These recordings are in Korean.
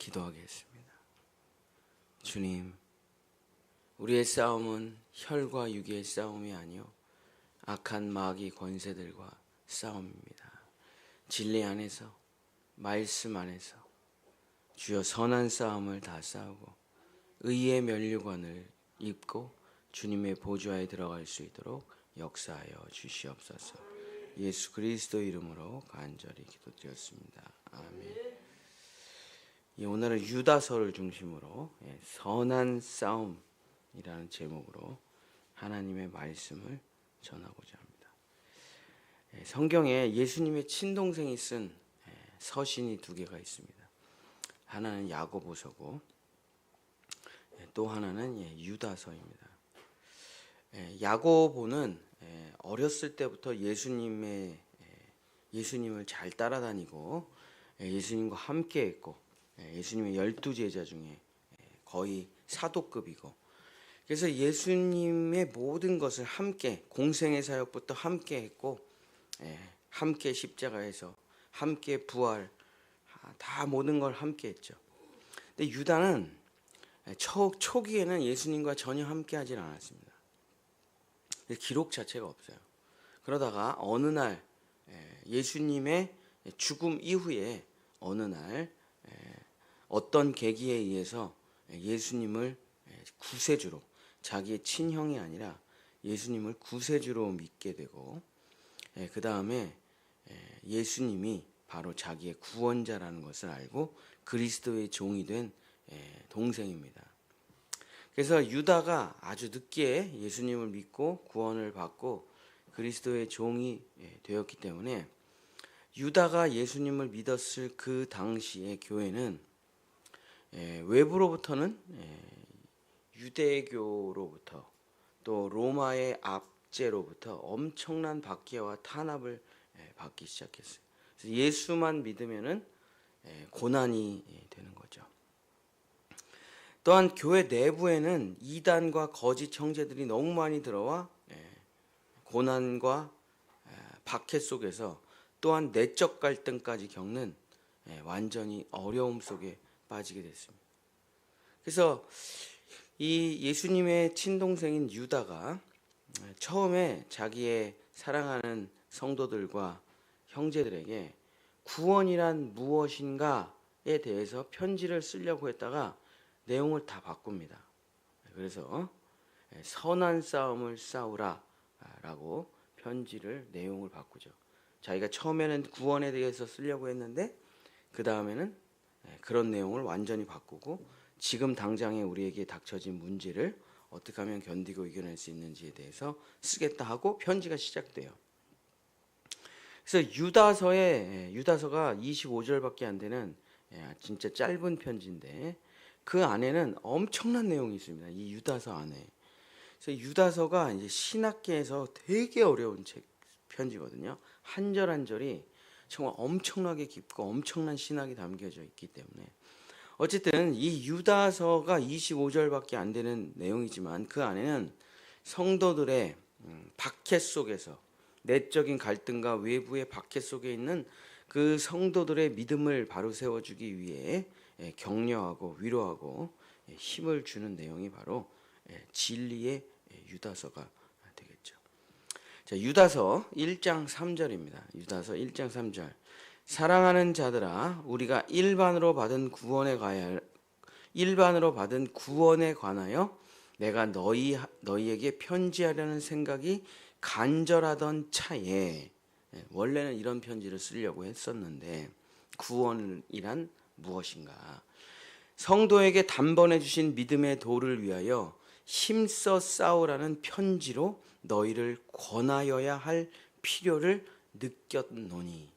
기도하겠습니다. 주님, 우리의 싸움은 혈과 육의 싸움이 아니요 악한 마귀 권세들과 싸움입니다. 진리 안에서, 말씀 안에서 주여 선한 싸움을 다 싸우고 의의 면류관을 입고 주님의 보좌에 들어갈 수 있도록 역사하여 주시옵소서. 예수 그리스도 이름으로 간절히 기도드렸습니다. 아멘. 오늘은 유다서를 중심으로 선한 싸움이라는 제목으로 하나님의 말씀을 전하고자 합니다. 성경에 예수님의 친동생이 쓴 서신이 두 개가 있습니다. 하나는 야고보서고 또 하나는 유다서입니다. 야고보는 어렸을 때부터 예수님을 잘 따라다니고 예수님과 함께했고 예수님의 12제자 중에 거의 사도급이고, 그래서 예수님의 모든 것을 함께, 공생의 사역부터 함께 했고 함께 십자가에서 함께 부활, 다 모든 걸 함께 했죠. 근데 유다는 초기에는 예수님과 전혀 함께 하질 않았습니다. 기록 자체가 없어요. 그러다가 어느 날 예수님의 죽음 이후에 어느 날 어떤 계기에 의해서 예수님을 구세주로, 자기의 친형이 아니라 예수님을 구세주로 믿게 되고, 그 다음에 예수님이 바로 자기의 구원자라는 것을 알고 그리스도의 종이 된 동생입니다. 그래서 유다가 아주 늦게 예수님을 믿고 구원을 받고 그리스도의 종이 되었기 때문에 유다가 예수님을 믿었을 그 당시의 교회는 외부로부터는 유대교로부터 또 로마의 압제로부터 엄청난 박해와 탄압을 받기 시작했어요. 그래서 예수만 믿으면은 고난이 되는 거죠. 또한 교회 내부에는 이단과 거짓 형제들이 너무 많이 들어와 고난과 박해 속에서 또한 내적 갈등까지 겪는 완전히 어려움 속에 빠지게 됐습니다. 그래서 이 예수님의 친동생인 유다가 처음에 자기의 사랑하는 성도들과 형제들에게 구원이란 무엇인가에 대해서 편지를 쓰려고 했다가 내용을 다 바꿉니다. 그래서 선한 싸움을 싸우라 라고 편지를 내용을 바꾸죠. 자기가 처음에는 구원에 대해서 쓰려고 했는데 그 다음에는 그런 내용을 완전히 바꾸고 지금 당장에 우리에게 닥쳐진 문제를 어떻게 하면 견디고 이겨낼 수 있는지에 대해서 쓰겠다 하고 편지가 시작돼요. 그래서 유다서가 25절밖에 안 되는 진짜 짧은 편지인데 그 안에는 엄청난 내용이 있습니다. 이 유다서 안에. 그래서 유다서가 이제 신학계에서 되게 어려운 편지거든요. 한 절 한 절이 정말 엄청나게 깊고 엄청난 신학이 담겨져 있기 때문에 어쨌든 이 유다서가 25절밖에 안 되는 내용이지만 그 안에는 성도들의 박해 속에서, 내적인 갈등과 외부의 박해 속에 있는 그 성도들의 믿음을 바로 세워주기 위해 격려하고 위로하고 힘을 주는 내용이 바로 진리의 유다서가 되겠죠. 자, 유다서 1장 3절입니다. 유다서 1장 3절. 사랑하는 자들아, 우리가 일반으로 받은 구원에 관하여 내가 너희에게 편지하려는 생각이 간절하던 차에, 원래는 이런 편지를 쓰려고 했었는데 구원이란 무엇인가? 성도에게 단번에 주신 믿음의 도를 위하여 힘써 싸우라는 편지로 너희를 권하여야 할 필요를 느꼈노니.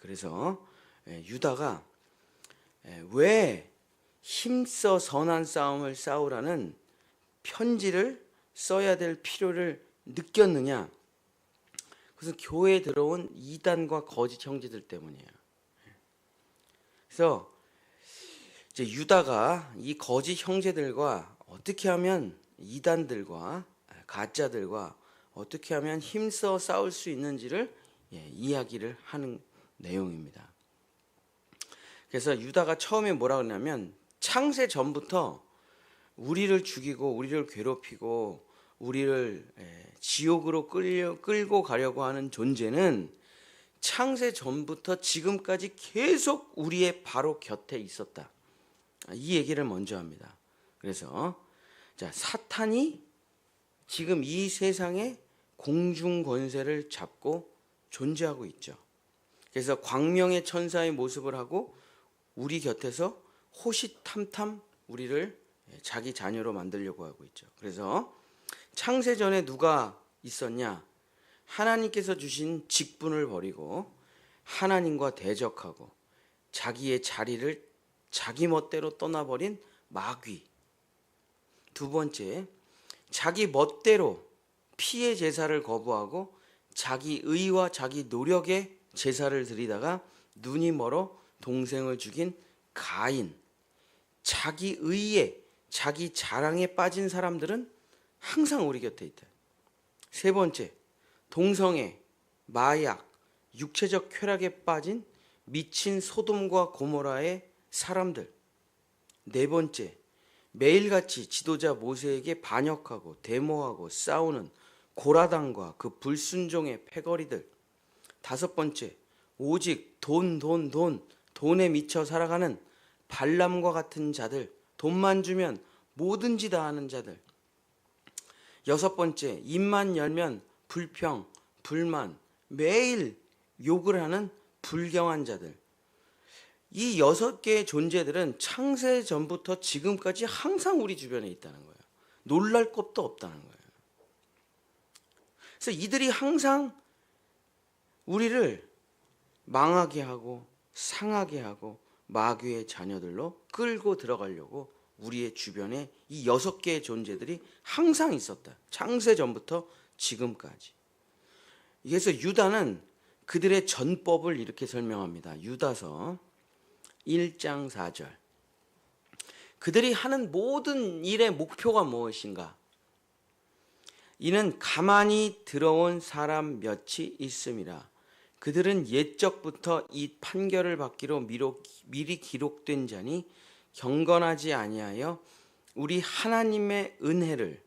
그래서 유다가 왜 힘써 선한 싸움을 싸우라는 편지를 써야 될 필요를 느꼈느냐? 그래서 교회에 들어온 이단과 거짓 형제들 때문이에요. 그래서 이제 유다가 이 거짓 형제들과 어떻게 하면 이단들과 가짜들과 어떻게 하면 힘써 싸울 수 있는지를 이야기를 하는 내용입니다. 그래서 유다가 처음에 뭐라 그러냐면 창세 전부터 우리를 죽이고 우리를 괴롭히고 우리를 지옥으로 끌고 가려고 하는 존재는 창세 전부터 지금까지 계속 우리의 바로 곁에 있었다. 이 얘기를 먼저 합니다. 그래서 자, 사탄이 지금 이 세상에 공중 권세를 잡고 존재하고 있죠. 그래서 광명의 천사의 모습을 하고 우리 곁에서 호시탐탐 우리를 자기 자녀로 만들려고 하고 있죠. 그래서 창세 전에 누가 있었냐? 하나님께서 주신 직분을 버리고 하나님과 대적하고 자기의 자리를 자기 멋대로 떠나버린 마귀. 두 번째, 자기 멋대로 피의 제사를 거부하고 자기 의와 자기 노력에 제사를 드리다가 눈이 멀어 동생을 죽인 가인. 자기 의에 자기 자랑에 빠진 사람들은 항상 우리 곁에 있다. 세 번째, 동성애, 마약, 육체적 쾌락에 빠진 미친 소돔과 고모라의 사람들. 네 번째, 매일같이 지도자 모세에게 반역하고 데모하고 싸우는 고라당과 그 불순종의 패거리들. 다섯 번째, 오직 돈에 미쳐 살아가는 발람과 같은 자들. 돈만 주면 뭐든지 다 하는 자들. 여섯 번째, 입만 열면 불평, 불만, 매일 욕을 하는 불경한 자들. 이 6개의 존재들은 창세 전부터 지금까지 항상 우리 주변에 있다는 거예요. 놀랄 것도 없다는 거예요. 그래서 이들이 항상 우리를 망하게 하고 상하게 하고 마귀의 자녀들로 끌고 들어가려고 우리의 주변에 이 6개의 존재들이 항상 있었다. 창세 전부터 지금까지. 그래서 유다는 그들의 전법을 이렇게 설명합니다. 유다서 1장 4절. 그들이 하는 모든 일의 목표가 무엇인가? 이는 가만히 들어온 사람 몇이 있음이라. 그들은 옛적부터 이 판결을 받기로 미리 기록된 자니 경건하지 아니하여 우리 하나님의 은혜를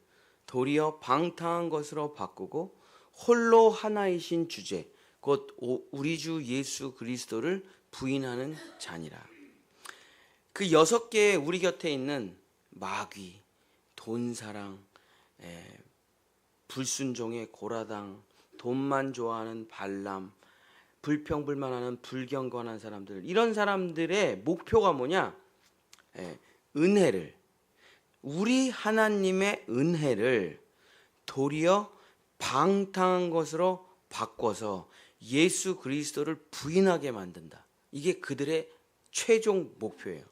도리어 방탕한 것으로 바꾸고 홀로 하나이신 주제 곧 우리 주 예수 그리스도를 부인하는 자니라. 그 6개의 우리 곁에 있는 마귀, 돈사랑, 불순종의 고라당, 돈만 좋아하는 발람, 불평불만하는 불경건한 사람들, 이런 사람들의 목표가 뭐냐? 은혜를, 우리 하나님의 은혜를 도리어 방탕한 것으로 바꿔서 예수 그리스도를 부인하게 만든다. 이게 그들의 최종 목표예요.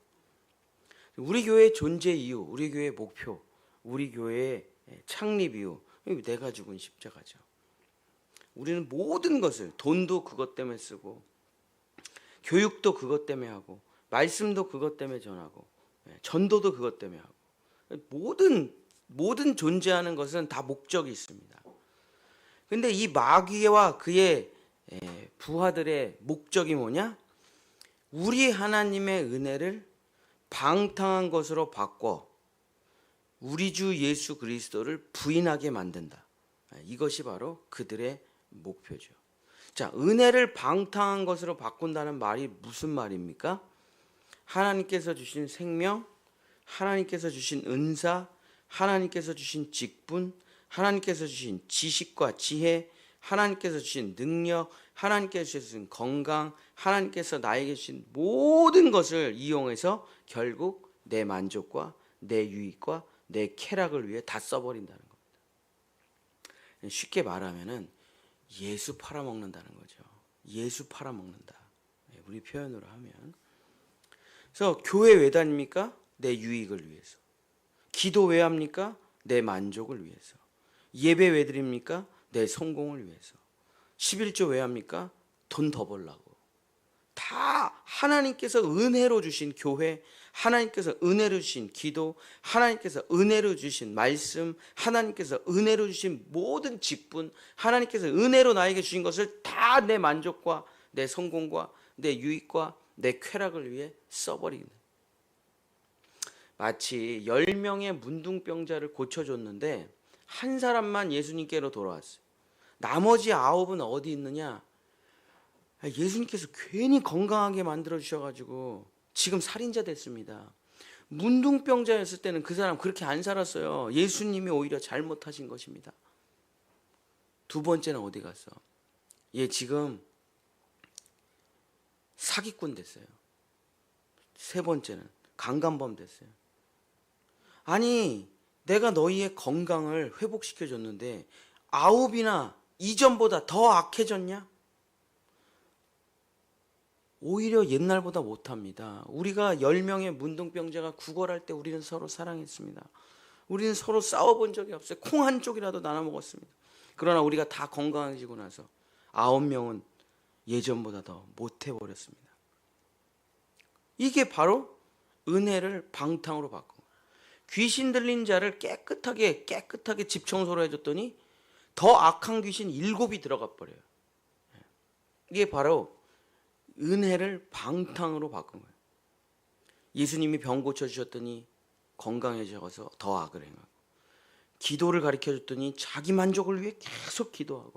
우리 교회의 존재 이유, 우리 교회의 목표, 우리 교회의 창립 이유, 내가 죽은 십자가죠. 우리는 모든 것을, 돈도 그것 때문에 쓰고 교육도 그것 때문에 하고 말씀도 그것 때문에 전하고 전도도 그것 때문에 하고 모든 존재하는 것은 다 목적이 있습니다. 근데 이 마귀와 그의 부하들의 목적이 뭐냐? 우리 하나님의 은혜를 방탕한 것으로 바꿔 우리 주 예수 그리스도를 부인하게 만든다. 이것이 바로 그들의 목표죠. 자, 은혜를 방탕한 것으로 바꾼다는 말이 무슨 말입니까? 하나님께서 주신 생명, 하나님께서 주신 은사, 하나님께서 주신 직분, 하나님께서 주신 지식과 지혜, 하나님께서 주신 능력, 하나님께서 주신 건강, 하나님께서 나에게 주신 모든 것을 이용해서 결국 내 만족과 내 유익과 내 쾌락을 위해 다 써버린다는 겁니다. 쉽게 말하면은 예수 팔아먹는다는 거죠. 예수 팔아먹는다. 우리 표현으로 하면. 그래서 교회 왜 다닙니까? 내 유익을 위해서. 기도 왜 합니까? 내 만족을 위해서. 예배 왜 드립니까? 내 성공을 위해서. 11조 왜 합니까? 돈 더 벌라고. 다 하나님께서 은혜로 주신 교회, 하나님께서 은혜로 주신 기도, 하나님께서 은혜로 주신 말씀, 하나님께서 은혜로 주신 모든 직분, 하나님께서 은혜로 나에게 주신 것을 다 내 만족과 내 성공과 내 유익과 내 쾌락을 위해 써버리는. 마치 10명의 문둥병자를 고쳐줬는데 한 사람만 예수님께로 돌아왔어요. 나머지 9은 어디 있느냐? 예수님께서 괜히 건강하게 만들어 주셔가지고 지금 살인자 됐습니다. 문둥병자였을 때는 그 사람 그렇게 안 살았어요. 예수님이 오히려 잘못하신 것입니다. 두 번째는 어디 갔어? 얘 지금 사기꾼 됐어요. 세 번째는 강간범 됐어요. 아니, 내가 너희의 건강을 회복시켜줬는데 9이나 이전보다 더 악해졌냐? 오히려 옛날보다 못합니다. 우리가 10명의 문둥병자가 구걸할 때 우리는 서로 사랑했습니다. 우리는 서로 싸워본 적이 없어요. 콩 한 쪽이라도 나눠 먹었습니다. 그러나 우리가 다 건강해지고 나서 9명은 예전보다 더 못해버렸습니다. 이게 바로 은혜를 방탕으로 바꾼 거예요. 귀신 들린 자를 깨끗하게 집 청소를 해줬더니 더 악한 귀신 7이 들어가 버려요. 이게 바로 은혜를 방탕으로 바꾼 거예요. 예수님이 병 고쳐주셨더니 건강해져서 더 악을 행하고, 기도를 가르쳐줬더니 자기 만족을 위해 계속 기도하고,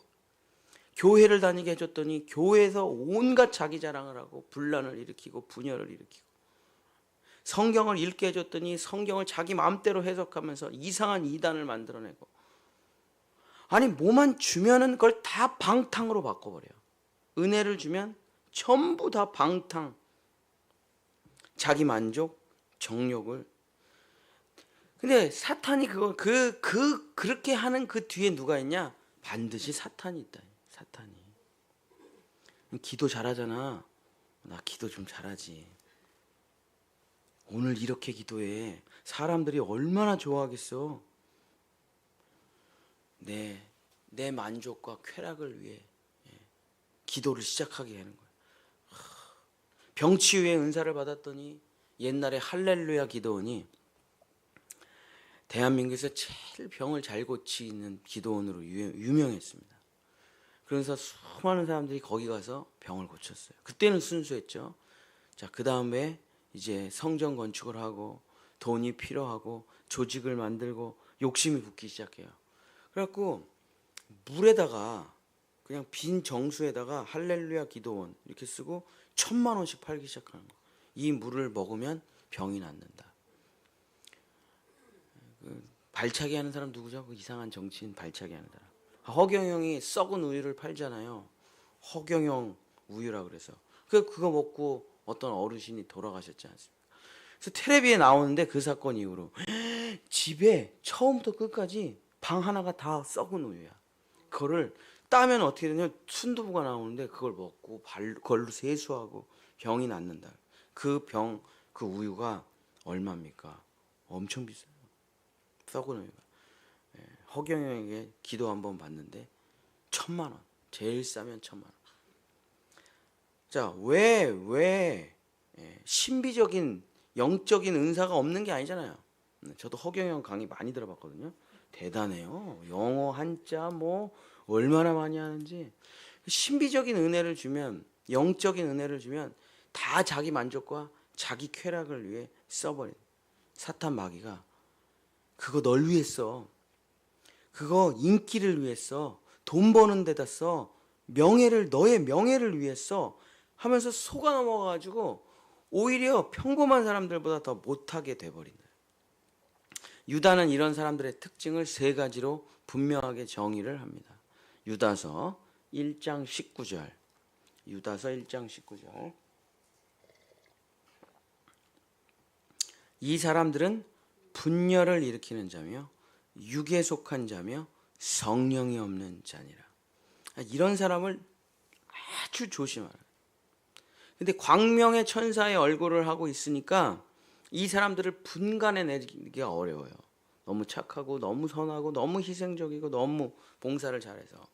교회를 다니게 해줬더니 교회에서 온갖 자기 자랑을 하고 분란을 일으키고 분열을 일으키고, 성경을 읽게 해줬더니 성경을 자기 마음대로 해석하면서 이상한 이단을 만들어내고, 아니 뭐만 주면은 그걸 다 방탕으로 바꿔버려요. 은혜를 주면 전부 다 방탕, 자기 만족, 정욕을. 근데 사탄이 그렇게 하는 그 뒤에 누가 있냐? 반드시 사탄이 있다. 사탄이. 기도 잘하잖아. 나 기도 좀 잘하지. 오늘 이렇게 기도해. 사람들이 얼마나 좋아하겠어. 내 만족과 쾌락을 위해 기도를 시작하게 하는 거야. 병치유의 은사를 받았더니 옛날에 할렐루야 기도원이 대한민국에서 제일 병을 잘 고치는 기도원으로 유명했습니다. 그래서 수많은 사람들이 거기 가서 병을 고쳤어요. 그때는 순수했죠. 자, 그 다음에 이제 성전 건축을 하고 돈이 필요하고 조직을 만들고 욕심이 붙기 시작해요. 그래갖고 물에다가 그냥 빈 정수에다가 할렐루야 기도원 이렇게 쓰고 1,000만 원씩 팔기 시작하는 거. 이 물을 먹으면 병이 낫는다. 발차기 하는 사람 누구죠? 그 이상한 정치인 발차기 하는 사람. 허경영이 썩은 우유를 팔잖아요. 허경영 우유라 그래서. 그거 먹고 어떤 어르신이 돌아가셨지 않습니까? 그래서 텔레비에 나오는데 그 사건 이후로 집에 처음부터 끝까지 방 하나가 다 썩은 우유야. 그거를 따면 어떻게 되냐? 순두부가 나오는데 그걸 먹고 그걸로 세수하고 병이 낫는다. 그 우유가 얼마입니까? 엄청 비싸요. 썩은 우유가. 허경영에게 기도 한번 받는데 1,000만 원. 제일 싸면 1,000만 원. 자, 왜 신비적인 영적인 은사가 없는 게 아니잖아요. 저도 허경영 강의 많이 들어봤거든요. 대단해요. 영어 한자 뭐 얼마나 많이 하는지. 신비적인 은혜를 주면, 영적인 은혜를 주면 다 자기 만족과 자기 쾌락을 위해 써버린 사탄 마귀가 그거 널 위해 써. 그거 인기를 위해 써. 돈 버는 데다 써. 너의 명예를 위해 써. 하면서 속아 넘어가가지고 오히려 평범한 사람들보다 더 못하게 돼버린다. 유다는 이런 사람들의 특징을 3가지로 분명하게 정의를 합니다. 유다서 1장 19절. 유다서 1장 19절. 이 사람들은 분열을 일으키는 자며 육에 속한 자며 성령이 없는 자니라. 이런 사람을 아주 조심하라. 근데 광명의 천사의 얼굴을 하고 있으니까 이 사람들을 분간해내기가 어려워요. 너무 착하고 너무 선하고 너무 희생적이고 너무 봉사를 잘해서.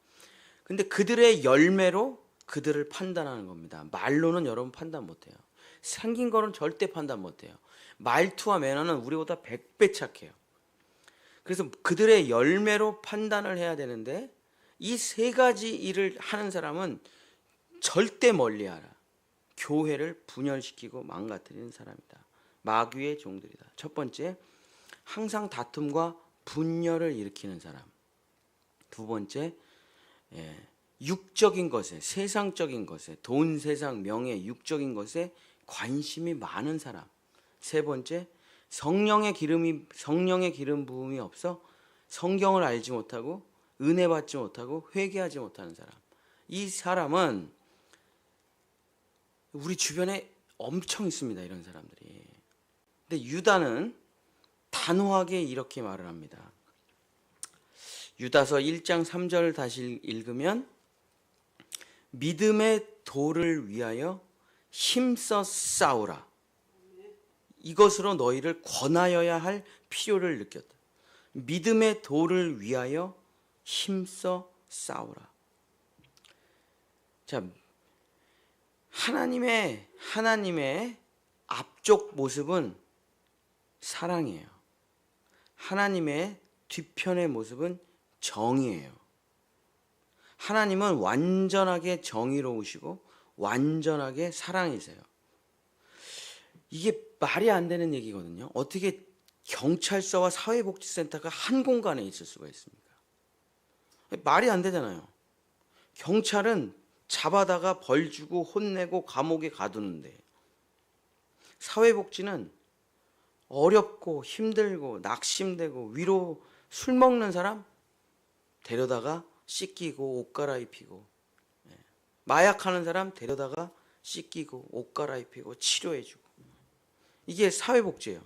근데 그들의 열매로 그들을 판단하는 겁니다. 말로는 여러분 판단 못해요. 생긴 거는 절대 판단 못해요. 말투와 매너는 우리보다 100배 착해요. 그래서 그들의 열매로 판단을 해야 되는데 이 3가지 일을 하는 사람은 절대 멀리하라. 교회를 분열시키고 망가뜨리는 사람이다. 마귀의 종들이다. 첫 번째, 항상 다툼과 분열을 일으키는 사람. 두 번째, 육적인 것에, 세상적인 것에, 돈, 세상, 명예, 육적인 것에 관심이 많은 사람. 세 번째, 성령의 기름 부음이 없어 성경을 알지 못하고 은혜 받지 못하고 회개하지 못하는 사람. 이 사람은 우리 주변에 엄청 있습니다. 이런 사람들이. 근데 유다는 단호하게 이렇게 말을 합니다. 유다서 1장 3절 다시 읽으면 믿음의 도를 위하여 힘써 싸우라. 이것으로 너희를 권하여야 할 필요를 느꼈다. 믿음의 도를 위하여 힘써 싸우라. 자, 하나님의 앞쪽 모습은 사랑이에요. 하나님의 뒤편의 모습은 정의예요. 하나님은 완전하게 정의로우시고 완전하게 사랑이세요. 이게 말이 안 되는 얘기거든요. 어떻게 경찰서와 사회복지센터가 한 공간에 있을 수가 있습니까? 말이 안 되잖아요. 경찰은 잡아다가 벌 주고 혼내고 감옥에 가두는데, 사회복지는 어렵고 힘들고 낙심되고 위로 술 먹는 사람 데려다가 씻기고 옷 갈아입히고, 마약하는 사람 데려다가 씻기고 옷 갈아입히고 치료해주고, 이게 사회복지예요.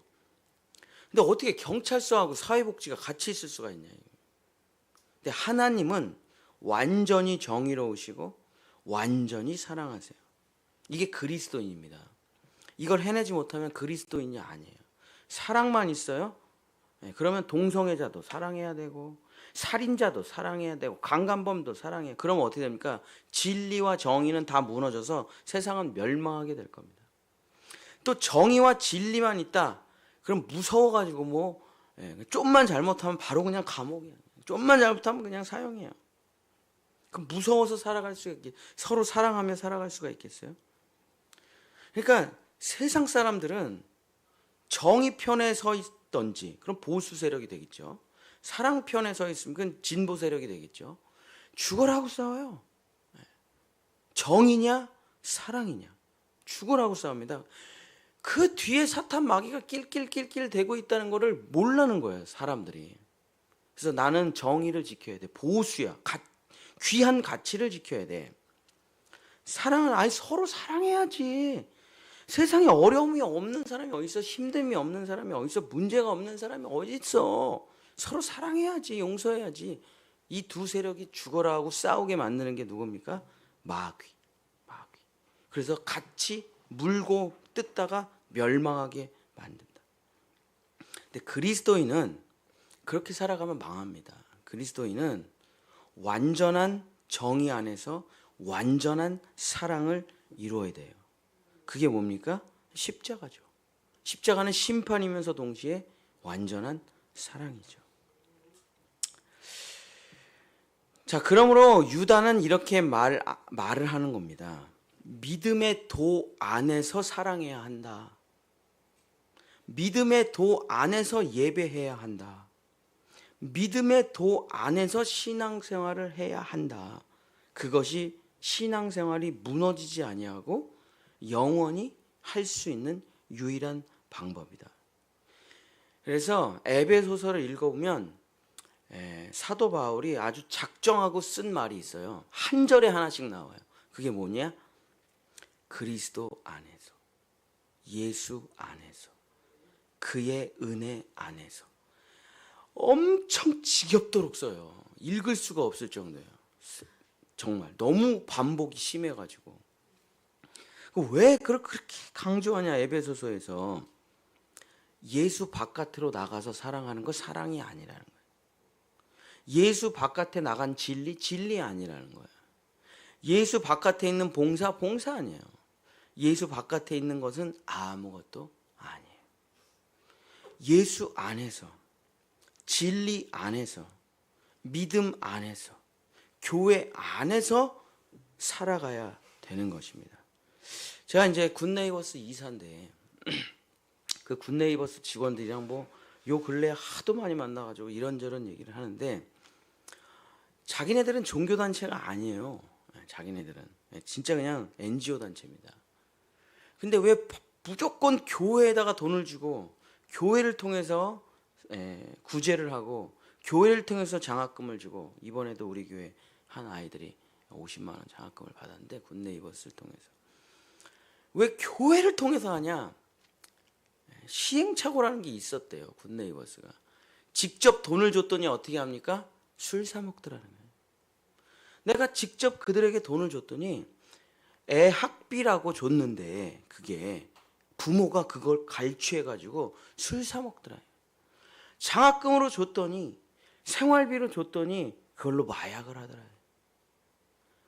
근데 어떻게 경찰서하고 사회복지가 같이 있을 수가 있냐. 근데 하나님은 완전히 정의로우시고 완전히 사랑하세요. 이게 그리스도인입니다. 이걸 해내지 못하면 그리스도인이 아니에요. 사랑만 있어요? 그러면 동성애자도 사랑해야 되고 살인자도 사랑해야 되고 강간범도 사랑해요. 그러면 어떻게 됩니까? 진리와 정의는 다 무너져서 세상은 멸망하게 될 겁니다. 또 정의와 진리만 있다. 그럼 무서워가지고 좀만 잘못하면 바로 그냥 감옥이야. 좀만 잘못하면 그냥 사형이야. 그럼 무서워서 살아갈 수가 있겠? 서로 사랑하며 살아갈 수가 있겠어요? 그러니까 세상 사람들은 정의 편에 서 있던지 그럼 보수 세력이 되겠죠. 사랑 편에 서 있으면 그건 진보 세력이 되겠죠. 죽어라고 싸워요. 정의냐 사랑이냐 죽어라고 싸웁니다. 그 뒤에 사탄 마귀가 낄낄낄낄 대고 있다는 것을 모르는 거예요, 사람들이. 그래서 나는 정의를 지켜야 돼. 보수야. 귀한 가치를 지켜야 돼. 사랑은 서로 사랑해야지. 세상에 어려움이 없는 사람이 어디 있어? 힘듦이 없는 사람이 어디 있어? 문제가 없는 사람이 어디 있어? 서로 사랑해야지. 용서해야지. 이 두 세력이 죽어라 하고 싸우게 만드는 게 누굽니까? 마귀. 그래서 같이 물고 뜯다가 멸망하게 만든다. 근데 그리스도인은 그렇게 살아가면 망합니다. 그리스도인은 완전한 정의 안에서 완전한 사랑을 이루어야 돼요. 그게 뭡니까? 십자가죠. 십자가는 심판이면서 동시에 완전한 사랑이죠. 자, 그러므로 유다는 이렇게 말을 하는 겁니다. 믿음의 도 안에서 사랑해야 한다. 믿음의 도 안에서 예배해야 한다. 믿음의 도 안에서 신앙생활을 해야 한다. 그것이 신앙생활이 무너지지 아니하고 영원히 할 수 있는 유일한 방법이다. 그래서 에베소서를 읽어보면 사도 바울이 아주 작정하고 쓴 말이 있어요. 한 절에 하나씩 나와요. 그게 뭐냐? 그리스도 안에서, 예수 안에서, 그의 은혜 안에서. 엄청 지겹도록 써요. 읽을 수가 없을 정도예요. 정말 너무 반복이 심해가지고. 왜 그렇게 강조하냐? 에베소서에서 예수 바깥으로 나가서 사랑하는 거 사랑이 아니라는 거예요. 예수 바깥에 나간 진리 아니라는 거예요. 예수 바깥에 있는 봉사 아니에요. 예수 바깥에 있는 것은 아무것도 아니에요. 예수 안에서, 진리 안에서, 믿음 안에서, 교회 안에서 살아가야 되는 것입니다. 제가 이제 굿네이버스 이사인데 그 굿네이버스 직원들이랑 뭐 요 근래 하도 많이 만나가지고 이런저런 얘기를 하는데 자기네들은 종교 단체가 아니에요. 자기네들은 진짜 그냥 NGO 단체입니다. 근데 왜 무조건 교회에다가 돈을 주고 교회를 통해서 구제를 하고 교회를 통해서 장학금을 주고 이번에도 우리 교회 한 아이들이 50만 원 장학금을 받았는데 굿네이버스를 통해서 왜 교회를 통해서 하냐? 시행착오라는 게 있었대요. 굿네이버스가 직접 돈을 줬더니 어떻게 합니까? 술 사 먹더라는 거예요. 내가 직접 그들에게 돈을 줬더니 애 학비라고 줬는데 그게 부모가 그걸 갈취해 가지고 술 사 먹더라. 장학금으로 줬더니 생활비로 줬더니 그걸로 마약을 하더라.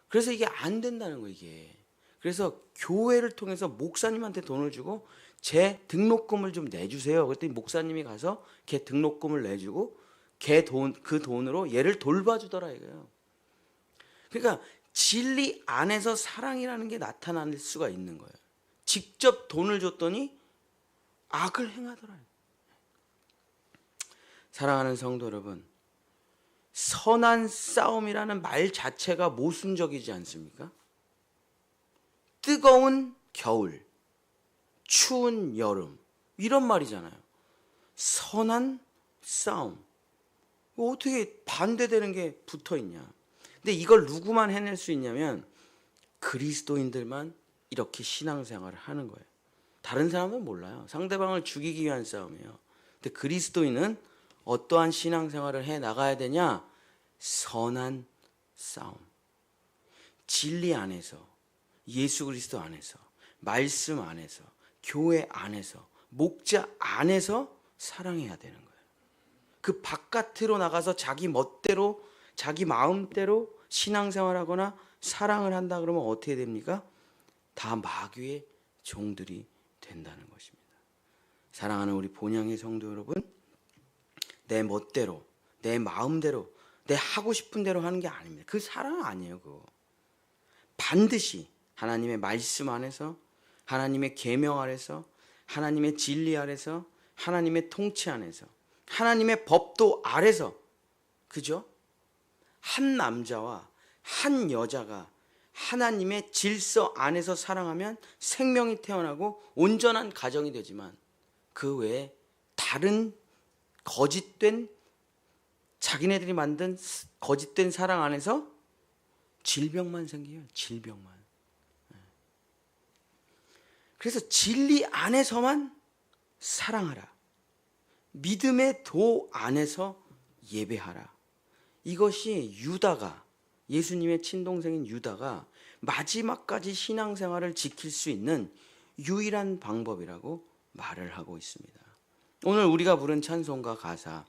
그래서 이게 안 된다는 거예요, 이게. 그래서 교회를 통해서 목사님한테 돈을 주고 제 등록금을 좀 내주세요. 그랬더니 목사님이 가서 걔 등록금을 내주고 그 돈으로 얘를 돌봐주더라 이거예요. 그러니까 진리 안에서 사랑이라는 게 나타날 수가 있는 거예요. 직접 돈을 줬더니 악을 행하더라. 사랑하는 성도 여러분, 선한 싸움이라는 말 자체가 모순적이지 않습니까? 뜨거운 겨울, 추운 여름 이런 말이잖아요. 선한 싸움. 어떻게 반대되는 게 붙어 있냐? 근데 이걸 누구만 해낼 수 있냐면 그리스도인들만 이렇게 신앙생활을 하는 거예요. 다른 사람은 몰라요. 상대방을 죽이기 위한 싸움이에요. 근데 그리스도인은 어떠한 신앙생활을 해 나가야 되냐? 선한 싸움. 진리 안에서, 예수 그리스도 안에서, 말씀 안에서, 교회 안에서, 목자 안에서 사랑해야 되는 거예요. 그 바깥으로 나가서 자기 멋대로, 자기 마음대로 신앙생활하거나 사랑을 한다 그러면 어떻게 됩니까? 다 마귀의 종들이 된다는 것입니다. 사랑하는 우리 본향의 성도 여러분, 내 멋대로, 내 마음대로, 내 하고 싶은 대로 하는 게 아닙니다. 그 사랑 아니에요, 그거. 반드시 하나님의 말씀 안에서, 하나님의 계명 아래서, 하나님의 진리 아래서, 하나님의 통치 안에서, 하나님의 법도 아래서, 그죠? 한 남자와 한 여자가 하나님의 질서 안에서 사랑하면 생명이 태어나고 온전한 가정이 되지만 그 외에 다른 거짓된 자기네들이 만든 거짓된 사랑 안에서 질병만 생겨요. 질병만. 그래서 진리 안에서만 사랑하라. 믿음의 도 안에서 예배하라. 이것이 유다가, 예수님의 친동생인 유다가 마지막까지 신앙생활을 지킬 수 있는 유일한 방법이라고 말을 하고 있습니다. 오늘 우리가 부른 찬송가 가사,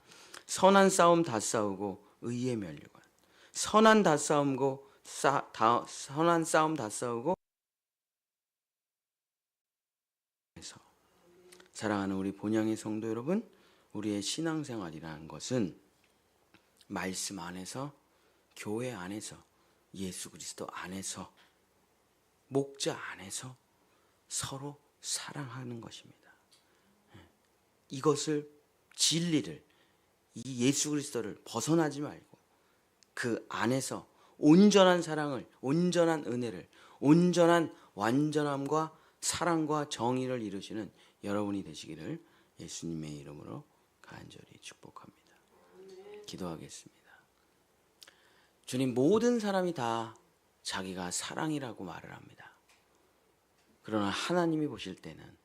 선한 싸움 다 싸우고 의의 면류관. 선한 싸움 다 싸우고 사랑하는 우리 본향의 성도 여러분, 우리의 신앙생활이라는 것은 말씀 안에서, 교회 안에서, 예수 그리스도 안에서, 목자 안에서 서로 사랑하는 것입니다. 이것을, 진리를, 이 예수 그리스도를 벗어나지 말고 그 안에서 온전한 사랑을, 온전한 은혜를, 온전한 완전함과 사랑과 정의를 이루시는 여러분이 되시기를 예수님의 이름으로 간절히 축복합니다. 기도하겠습니다. 주님, 모든 사람이 다 자기가 사랑이라고 말을 합니다. 그러나 하나님이 보실 때는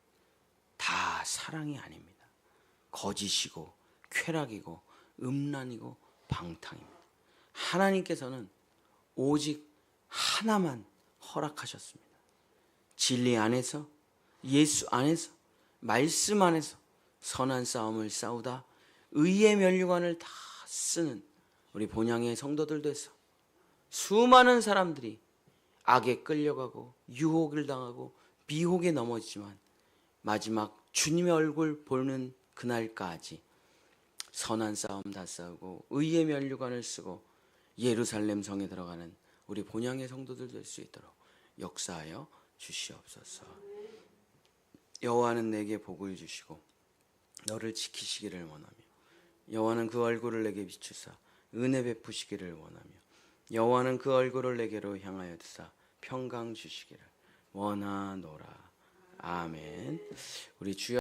다 사랑이 아닙니다. 거짓이고 쾌락이고 음란이고 방탕입니다. 하나님께서는 오직 하나만 허락하셨습니다. 진리 안에서, 예수 안에서, 말씀 안에서 선한 싸움을 싸우다 의의 면류관을 다 쓰는 우리 본향의 성도들 돼서 수많은 사람들이 악에 끌려가고 유혹을 당하고 미혹에 넘어지지만 마지막 주님의 얼굴 보는 그날까지 선한 싸움 다 싸우고 의의 면류관을 쓰고 예루살렘 성에 들어가는 우리 본향의 성도들 될 수 있도록 역사하여 주시옵소서. 여호와는 내게 복을 주시고 너를 지키시기를 원하며 여호와는 그 얼굴을 내게 비추사 은혜 베푸시기를 원하며 여호와는 그 얼굴을 내게로 향하여 드사 평강 주시기를 원하노라. 아멘. 우리 주여